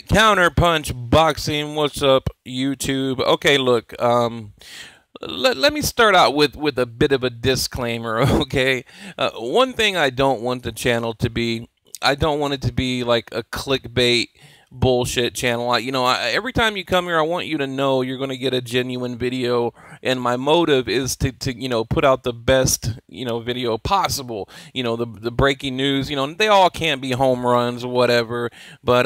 Counterpunch Boxing, what's up, YouTube? Okay, look, let me start out with a bit of a disclaimer, okay? One thing I don't want the channel to be, I don't want it to be like a clickbait bullshit channel. Every time you come here, I want you to know you're going to get a genuine video, and my motive is to put out the best, video possible. The breaking news, they all can't be home runs or whatever, but,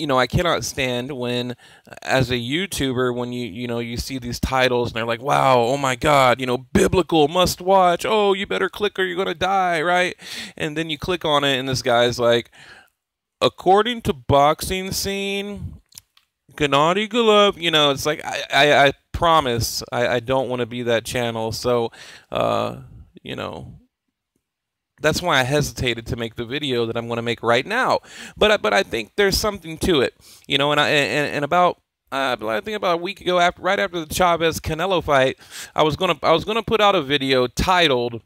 I cannot stand when, as a YouTuber, when you see these titles and they're like, wow, oh my God, biblical, must watch, oh, you better click or you're going to die, right? And then you click on it and this guy's like, according to boxing scene, Gennady Golovkin, it's like, I promise I don't want to be that channel. So, you know, that's why I hesitated to make the video that I'm going to make right now. But I think there's something to it, and about I think about a week ago, right after the Chavez Canelo fight, I was gonna put out a video titled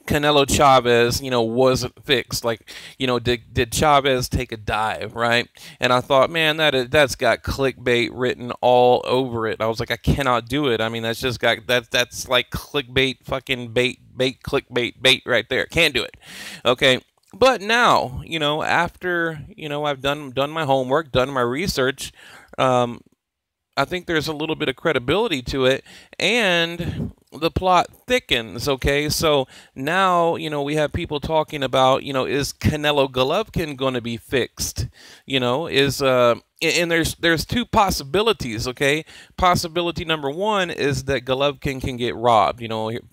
Canelo Chavez, wasn't fixed. Like, did Chavez take a dive, right? And I thought, man, that's got clickbait written all over it. I was like, I cannot do it. I mean, that's just got that's like clickbait, fucking bait, clickbait, bait right there. Can't do it. Okay. But now, after, I've done my homework, done my research, I think there's a little bit of credibility to it, and the plot thickens, okay? So now, we have people talking about, is Canelo Golovkin going to be fixed? And there's two possibilities, okay? Possibility number one is that Golovkin can get robbed.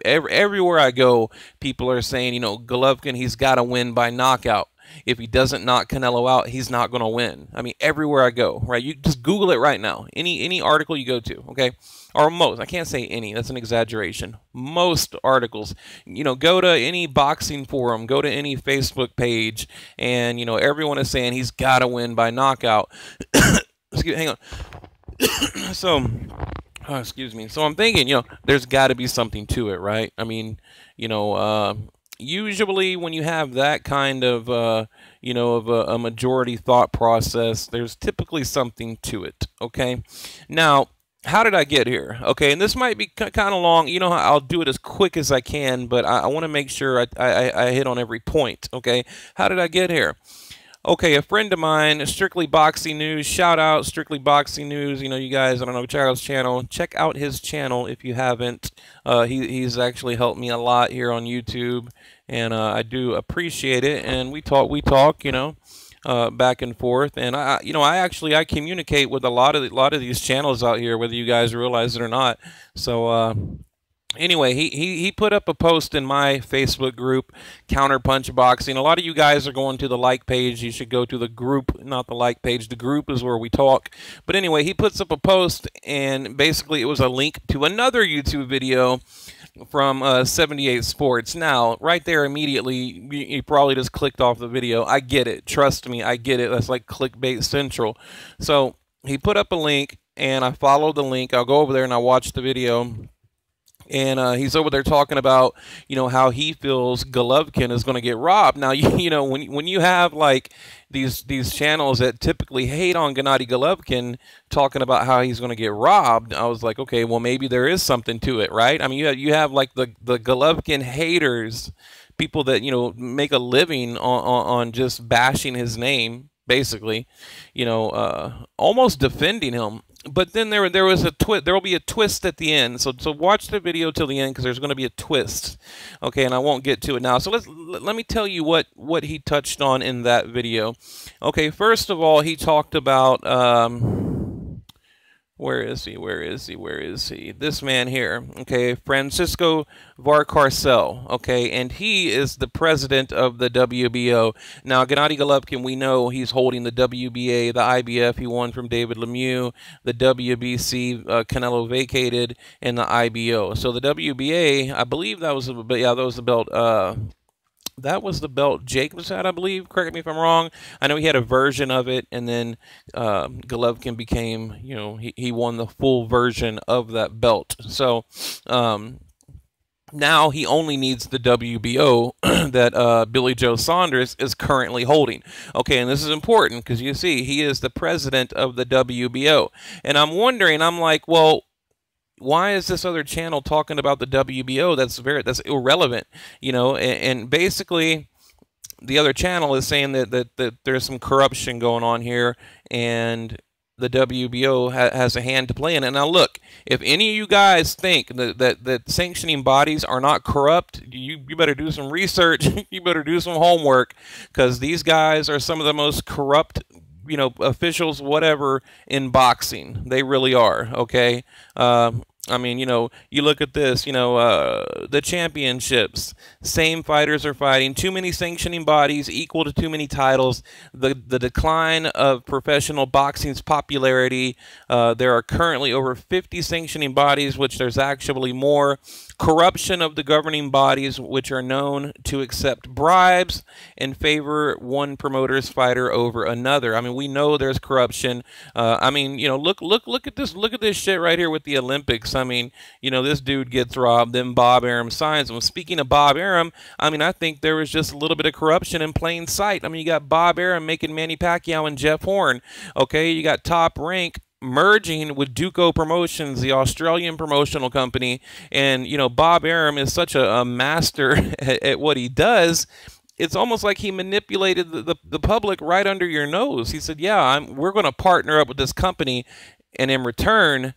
Everywhere I go, people are saying, Golovkin, he's got to win by knockout. If he doesn't knock Canelo out, he's not going to win. I mean, everywhere I go, right? You just Google it right now. Any article you go to, okay? Or most. I can't say any. That's an exaggeration. Most articles. Go to any boxing forum, go to any Facebook page, and, everyone is saying he's got to win by knockout. Hang on. So, excuse me. So I'm thinking, there's got to be something to it, right? I mean, usually when you have that kind of, of a majority thought process, there's typically something to it, okay? Now, how did I get here? Okay, and this might be kind of long. I'll do it as quick as I can, but I want to make sure I hit on every point, okay? How did I get here? Okay, a friend of mine, Strictly Boxing News, shout out Strictly Boxing News. You guys, I don't know, check out his channel. Check out his channel if you haven't. He's actually helped me a lot here on YouTube, and I do appreciate it. And we talk, back and forth. And I communicate with a lot of these channels out here, whether you guys realize it or not. So, anyway, he put up a post in my Facebook group, Counterpunch Boxing. A lot of you guys are going to the like page. You should go to the group, not the like page. The group is where we talk. But anyway, he puts up a post, and basically it was a link to another YouTube video from 78 Sports. Now, right there immediately, you probably just clicked off the video. I get it. Trust me, I get it. That's like clickbait central. So he put up a link, and I followed the link. I'll go over there and I'll watch the video. And he's over there talking about, how he feels Golovkin is going to get robbed. Now, when you have like these channels that typically hate on Gennady Golovkin talking about how he's going to get robbed, I was like, okay, well, maybe there is something to it, right? I mean, you have like the Golovkin haters, people that, make a living on just bashing his name, basically, almost defending him. But then there was a twist. There will be a twist at the end. So watch the video till the end, because there's going to be a twist. Okay, and I won't get to it now. So let me tell you what he touched on in that video. Okay, first of all, he talked about where is he? Where is he? Where is he? This man here, okay, Francisco Varcarcel, okay, and he is the president of the WBO. Now, Gennady Golovkin, we know he's holding the WBA, the IBF, he won from David Lemieux, the WBC, Canelo vacated, and the IBO. So the WBA, I believe that was the belt, that was the belt Jacobs had, I believe. Correct me if I'm wrong. I know he had a version of it, and then Golovkin became, he won the full version of that belt. So, Now he only needs the WBO that Billy Joe Saunders is currently holding. Okay, and this is important because you see, he is the president of the WBO. And I'm wondering, I'm like, well, why is this other channel talking about the WBO? That's irrelevant, you know. And basically, the other channel is saying that there's some corruption going on here, and the WBO has a hand to play in it. Now, look, if any of you guys think that sanctioning bodies are not corrupt, you better do some research. You better do some homework, because these guys are some of the most corrupt, you know, officials, whatever, in boxing. They really are, okay? I mean, you know, you look at this, you know, the championships, same fighters are fighting, too many sanctioning bodies equal to too many titles, the decline of professional boxing's popularity, there are currently over 50 sanctioning bodies, which there's actually more, corruption of the governing bodies, which are known to accept bribes and favor one promoter's fighter over another. I mean, we know there's corruption. I mean, you know, look at this. Look at this shit right here with the Olympics. I mean, you know, this dude gets robbed, then Bob Arum signs him. Speaking of Bob Arum, I mean, I think there was just a little bit of corruption in plain sight. I mean, you got Bob Arum making Manny Pacquiao and Jeff Horn. Okay, you got Top Rank merging with Duco Promotions, the Australian promotional company. And, you know, Bob Arum is such a master at what he does. It's almost like he manipulated the public right under your nose. He said, yeah, we're going to partner up with this company, and in return,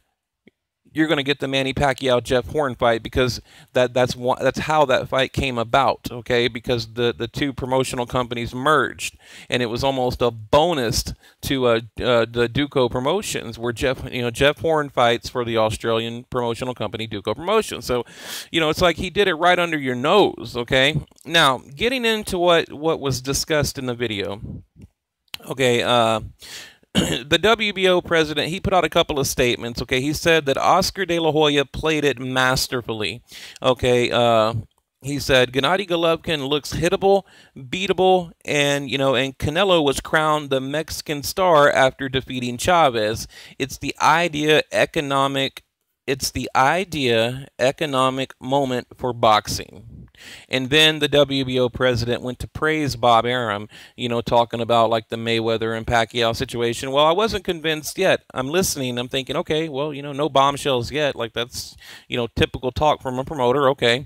you're going to get the Manny Pacquiao Jeff Horn fight, because that's how that fight came about, okay? Because the two promotional companies merged, and it was almost a bonus to the Duco Promotions, where Jeff Horn fights for the Australian promotional company Duco Promotions. So, you know, it's like he did it right under your nose, okay? Now, getting into what was discussed in the video, okay, the WBO president, he put out a couple of statements, okay? He said that Oscar De La Hoya played it masterfully, okay? He said Gennady Golovkin looks hittable, beatable, and, you know, and Canelo was crowned the Mexican star after defeating Chavez. It's the economic moment for boxing. And then the WBO president went to praise Bob Arum, you know, talking about like the Mayweather and Pacquiao situation. Well, I wasn't convinced yet. I'm listening. I'm thinking, okay, well, you know, no bombshells yet. Like, that's, you know, typical talk from a promoter. Okay.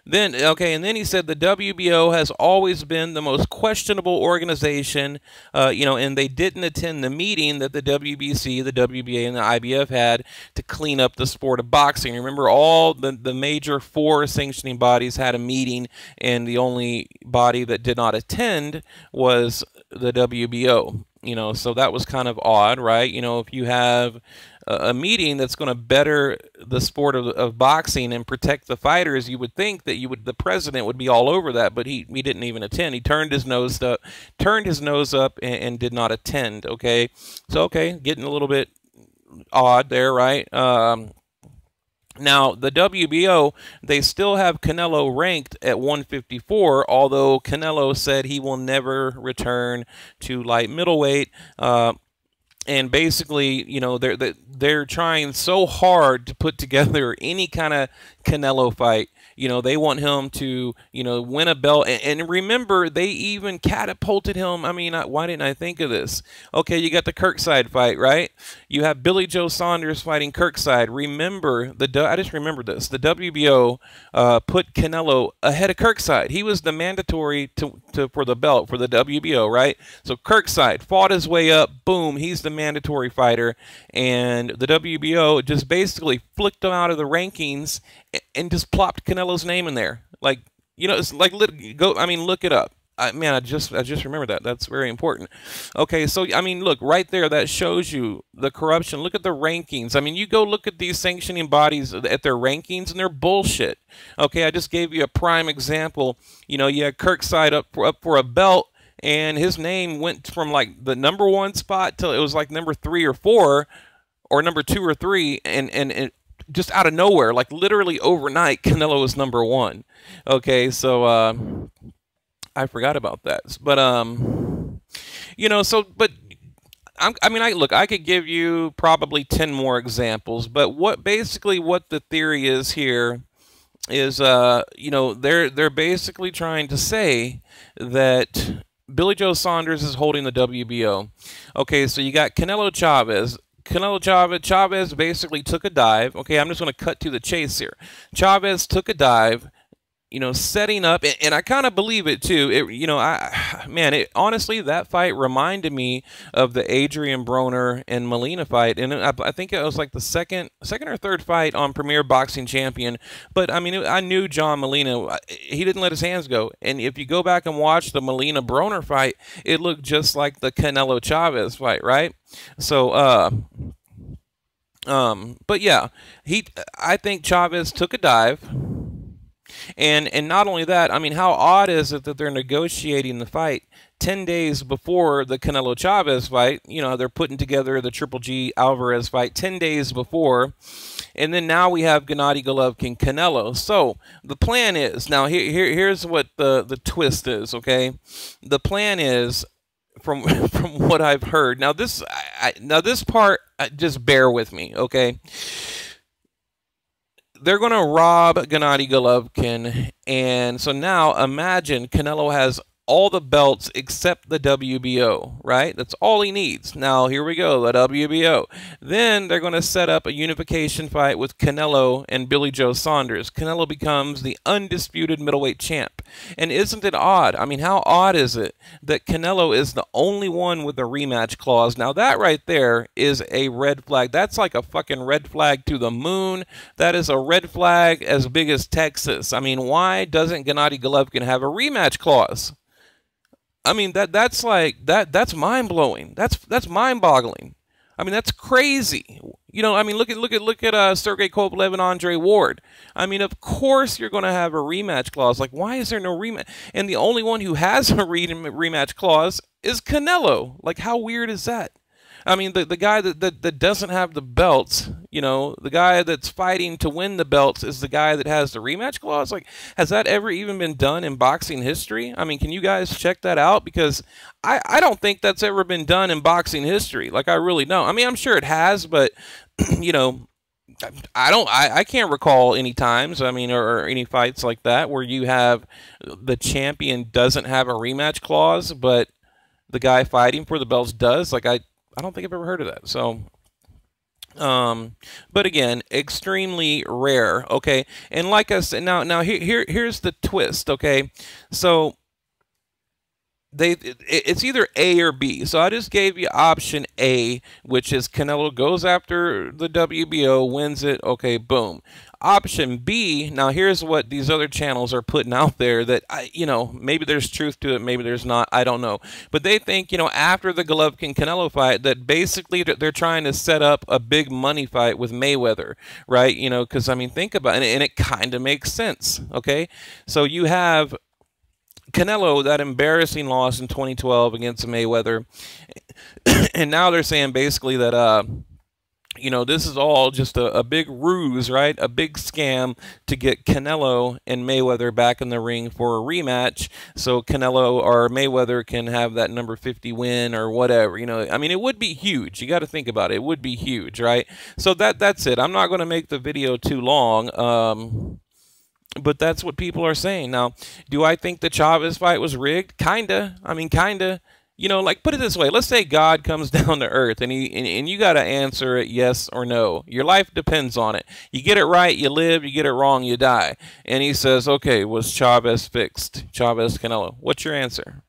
And then he said the WBO has always been the most questionable organization, you know, and they didn't attend the meeting that the WBC, the WBA, and the IBF had to clean up the sport of boxing. Remember, all the major four sanctioning bodies had a meeting, and the only body that did not attend was the WBO. You know, so that was kind of odd, right? You know, if you have a meeting that's going to better the sport of boxing and protect the fighters, you would think that the president would be all over that, but he didn't even attend. He turned his nose up and did not attend. Okay, so okay, getting a little bit odd there, right? Now, the WBO, they still have Canelo ranked at 154, although Canelo said he will never return to light middleweight. And basically, you know, they're trying so hard to put together any kind of Canelo fight. You know, they want him to, you know, win a belt. And remember, they even catapulted him. I mean, why didn't I think of this? Okay, you got the Kirkside fight, right? You have Billy Joe Saunders fighting Kirkside. Remember, I just remembered this. The WBO put Canelo ahead of Kirkside. He was the mandatory for the belt for the WBO, right? So Kirkside fought his way up. Boom, he's the mandatory fighter. And the WBO just basically flicked him out of the rankings and just plopped Canelo's name in there. Like, you know, it's like, look it up. Man, I just remembered that. That's very important. Okay, so, I mean, look, right there, that shows you the corruption. Look at the rankings. I mean, you go look at these sanctioning bodies at their rankings, and they're bullshit. Okay, I just gave you a prime example. You know, you had Kirkside up for a belt, and his name went from, like, the #1 spot till it was, like, number 3 or 4, or number 2 or 3, and just out of nowhere, like literally overnight, Canelo was #1. Okay, so I forgot about that. But you know, but I mean, look, I could give you probably 10 more examples, but what the theory is here is, you know, they're basically trying to say that Billy Joe Saunders is holding the WBO. Okay, so you got Canelo Chavez. Chavez basically took a dive. Okay, I'm just going to cut to the chase here. Chavez took a dive, you know, setting up, and I kind of believe it too. You know, honestly, that fight reminded me of the Adrian Broner and Molina fight, and I think it was like the second or third fight on Premier Boxing Champion. But I mean, I knew John Molina; he didn't let his hands go. And if you go back and watch the Molina Broner fight, it looked just like the Canelo Chavez fight, right? So, but yeah, I think Chavez took a dive. And not only that, I mean, how odd is it that they're negotiating the fight 10 days before the Canelo Chavez fight? You know, they're putting together the Triple G Alvarez fight 10 days before. And then now we have Gennady Golovkin Canelo. So the plan is, now here's what the twist is, okay? The plan is, from what I've heard. Now this part, just bear with me, okay? They're going to rob Gennady Golovkin, and so now imagine Canelo has all the belts except the WBO, right? That's all he needs. Now, here we go, the WBO. Then they're going to set up a unification fight with Canelo and Billy Joe Saunders. Canelo becomes the undisputed middleweight champ. And isn't it odd? I mean, how odd is it that Canelo is the only one with a rematch clause? Now, that right there is a red flag. That's like a fucking red flag to the moon. That is a red flag as big as Texas. I mean, why doesn't Gennady Golovkin have a rematch clause? I mean, that's mind-blowing. That's mind-boggling. I mean, that's crazy. You know, I mean, look at Sergey Kovalev and Andre Ward. I mean, of course you're going to have a rematch clause. Like, why is there no rematch? And the only one who has a rematch clause is Canelo. Like, how weird is that? I mean, the guy that doesn't have the belts, you know, the guy that's fighting to win the belts is the guy that has the rematch clause. Like, has that ever even been done in boxing history? I mean, can you guys check that out? Because I don't think that's ever been done in boxing history. Like, I really don't. I mean, I'm sure it has, but, you know, I can't recall any times, I mean, or any fights like that where you have the champion doesn't have a rematch clause, but the guy fighting for the belts does. Like, I don't think I've ever heard of that. So, but again, extremely rare. Okay, and like I said, now here's the twist. Okay, so it's either A or B. So I just gave you option A, which is Canelo goes after the WBO, wins it. Okay, boom. Option B, now here's what these other channels are putting out there that, you know, maybe there's truth to it, maybe there's not, I don't know. But they think, you know, after the Golovkin-Canelo fight, that basically they're trying to set up a big money fight with Mayweather, right? You know, because, I mean, think about it, and it kind of makes sense, okay? So you have Canelo, that embarrassing loss in 2012 against Mayweather, and now they're saying basically that, you know, this is all just a big ruse, right? A big scam to get Canelo and Mayweather back in the ring for a rematch, so Canelo or Mayweather can have that number 50 win or whatever. You know, I mean, it would be huge. You got to think about it. It would be huge, right? So that's it. I'm not going to make the video too long. But that's what people are saying. Now, do I think the Chavez fight was rigged? Kinda. I mean, kinda. You know, like, put it this way. Let's say God comes down to earth, and you got to answer it yes or no. Your life depends on it. You get it right, you live. You get it wrong, you die. And he says, okay, was Chavez fixed? Chavez Canelo. What's your answer?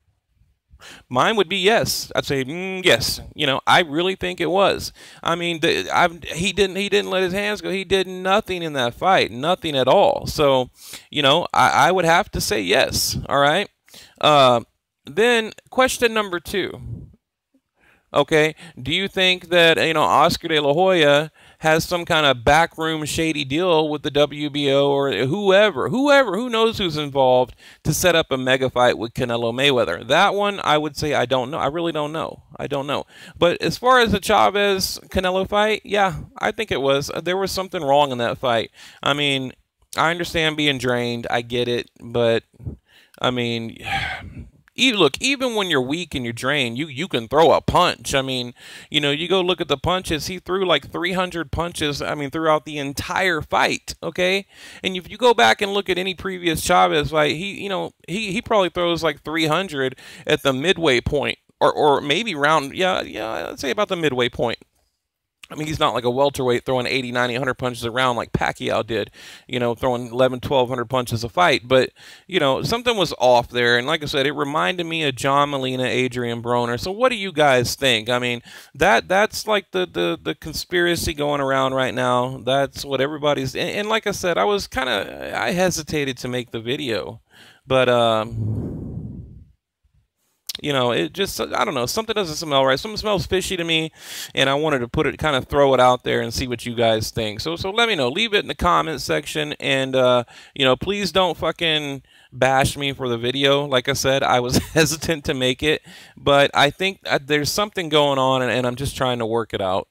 Mine would be yes. I'd say yes. You know, I really think it was. I mean, he didn't let his hands go. He did nothing in that fight, nothing at all. So, you know, I would have to say yes. All right. Then question number 2. Okay, do you think that, you know, Oscar De La Hoya has some kind of backroom shady deal with the WBO or whoever who knows who's involved to set up a mega fight with Canelo Mayweather? That one, I would say I don't know. I really don't know. I don't know. But as far as the Chavez Canelo fight, yeah, I think it was. There was something wrong in that fight. I mean, I understand being drained. I get it, but I mean, Look, even when you're weak and you're drained, you can throw a punch. I mean, you know, you go look at the punches. He threw like 300 punches. I mean, throughout the entire fight. Okay, and if you go back and look at any previous Chavez fight, he probably throws like 300 at the midway point, or maybe round. Yeah, I'd say about the midway point. I mean, he's not like a welterweight throwing 80, 90, 100 punches around like Pacquiao did, you know, throwing 11, 1,200 punches a fight. But, you know, something was off there. And like I said, it reminded me of John Molina, Adrian Broner. So what do you guys think? I mean, that's like the conspiracy going around right now. That's what everybody's... And like I said, I hesitated to make the video. But, you know, it just, I don't know, something doesn't smell right. Something smells fishy to me, and I wanted to kind of throw it out there and see what you guys think. So let me know. Leave it in the comment section, and, you know, please don't fucking bash me for the video. Like I said, I was hesitant to make it, but I think there's something going on, and I'm just trying to work it out.